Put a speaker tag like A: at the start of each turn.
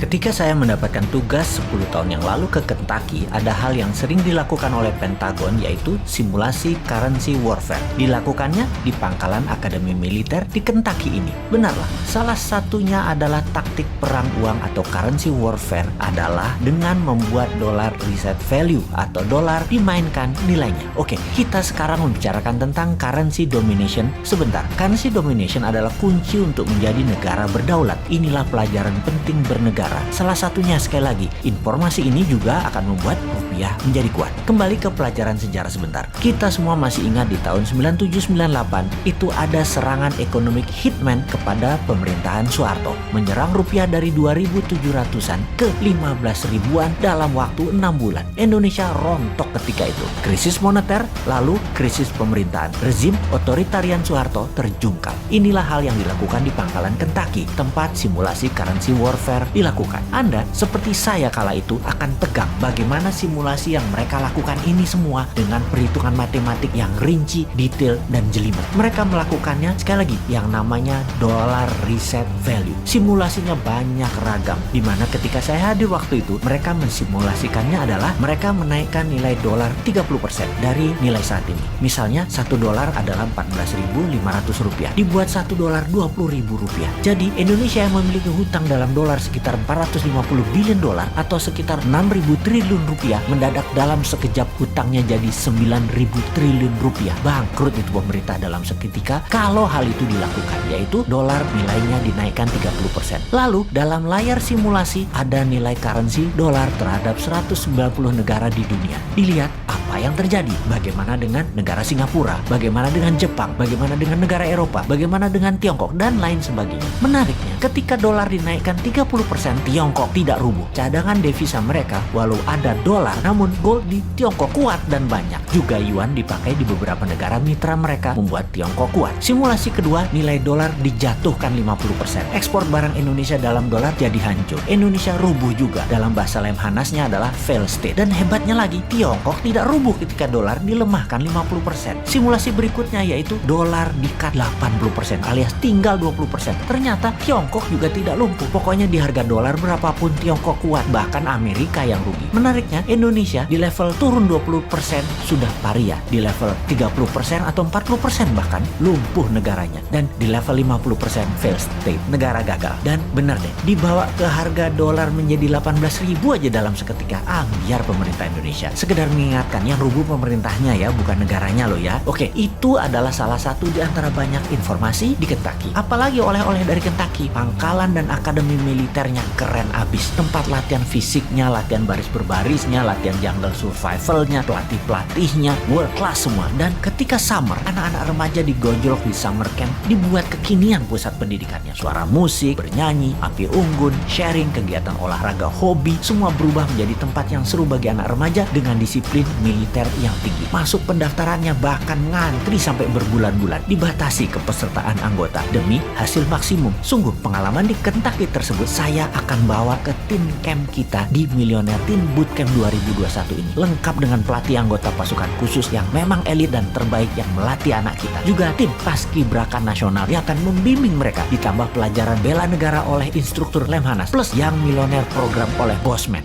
A: Ketika saya mendapatkan tugas 10 tahun yang lalu ke Kentucky, ada hal yang sering dilakukan oleh Pentagon, yaitu simulasi currency warfare. Dilakukannya di pangkalan Akademi Militer di Kentucky ini. Benarlah, salah satunya adalah taktik perang uang atau currency warfare adalah dengan membuat dolar reset value atau dolar dimainkan nilainya. Oke, kita sekarang membicarakan tentang currency domination sebentar. Currency domination adalah kunci untuk menjadi negara berdaulat. Inilah pelajaran penting bernegara. Salah satunya, sekali lagi, informasi ini juga akan membuat rupiah menjadi kuat. Kembali ke pelajaran sejarah sebentar. Kita semua masih ingat di tahun 97-98 itu ada serangan ekonomik hitman kepada pemerintahan Soeharto. Menyerang rupiah dari 2.700-an ke 15 ribuan dalam waktu 6 bulan. Indonesia rontok ketika itu. Krisis moneter, lalu krisis pemerintahan. Rezim otoritarian Soeharto terjungkal. Inilah hal yang dilakukan di pangkalan Kentucky, tempat simulasi currency warfare dilakukan. Anda, seperti saya kala itu, akan tegang bagaimana simulasi yang mereka lakukan ini semua dengan perhitungan matematik yang rinci, detail, dan jelimet. Mereka melakukannya, sekali lagi, yang namanya dollar reset value. Simulasinya banyak ragam, dimana ketika saya hadir waktu itu, mereka mensimulasikannya adalah mereka menaikkan nilai dolar 30% dari nilai saat ini. Misalnya, 1 dolar adalah 14.500 rupiah. Dibuat 1 dolar 20.000 rupiah. Jadi, Indonesia yang memiliki hutang dalam dolar sekitar 450 billion dolar atau sekitar 6.000 triliun rupiah, mendadak dalam sekejap hutangnya jadi 9.000 triliun rupiah. Bangkrut itu pemerintah dalam seketika kalau hal itu dilakukan, yaitu dolar nilainya dinaikkan 30%. Lalu dalam layar simulasi ada nilai currency dolar terhadap 190 negara di dunia. Dilihat apa yang terjadi, bagaimana dengan negara Singapura, bagaimana dengan Jepang, bagaimana dengan negara Eropa, bagaimana dengan Tiongkok, dan lain sebagainya. Menariknya, ketika dolar dinaikkan 30%, Tiongkok tidak rubuh. Cadangan devisa mereka, walau ada dolar, namun gold di Tiongkok kuat dan banyak. Juga yuan dipakai di beberapa negara mitra mereka, membuat Tiongkok kuat. Simulasi kedua, nilai dolar dijatuhkan 50%. Ekspor barang Indonesia dalam dolar jadi hancur. Indonesia rubuh juga. Dalam bahasa Lemhanasnya adalah fail state. Dan hebatnya lagi, Tiongkok tidak rubuh ketika dolar dilemahkan 50%. Simulasi berikutnya yaitu dolar di-cut 80% alias tinggal 20%. Ternyata Tiongkok juga tidak lumpuh. Pokoknya di harga dolar berapapun Tiongkok kuat, bahkan Amerika yang rugi. Menariknya, Indonesia di level turun 20% sudah paria, di level 30% atau 40% bahkan lumpuh negaranya, dan di level 50% fail state, negara gagal. Dan benar deh, dibawa ke harga dolar menjadi 18.000 aja dalam seketika. Biar pemerintah Indonesia. Sekedar mengingatkan, yang rubuh pemerintahnya ya, bukan negaranya loh ya. Oke, itu adalah salah satu di antara banyak informasi di Kentucky. Apalagi oleh-oleh dari Kentucky, pangkalan dan akademi militernya keren abis. Tempat latihan fisiknya, latihan baris berbarisnya, latihan jungle survivalnya, pelatih-pelatihnya, world class semua. Dan ketika summer, anak-anak remaja digojlok di summer camp, dibuat kekinian pusat pendidikannya. Suara musik, bernyanyi, api unggun, sharing, kegiatan olahraga, hobi, semua berubah menjadi tempat yang seru bagi anak remaja dengan disiplin militer yang tinggi. Masuk pendaftarannya bahkan ngantri sampai berbulan-bulan. Dibatasi kepesertaan anggota demi hasil maksimum. Sungguh pengalaman di Kentucky tersebut saya akan bawa ke tim camp kita di Millionaire Teen Bootcamp 2021 ini. Lengkap dengan pelatih anggota pasukan khusus yang memang elit dan terbaik yang melatih anak kita. Juga tim paskibraka nasional yang akan membimbing mereka. Ditambah pelajaran bela negara oleh instruktur Lemhanas. Plus yang Millionaire program oleh Bosman.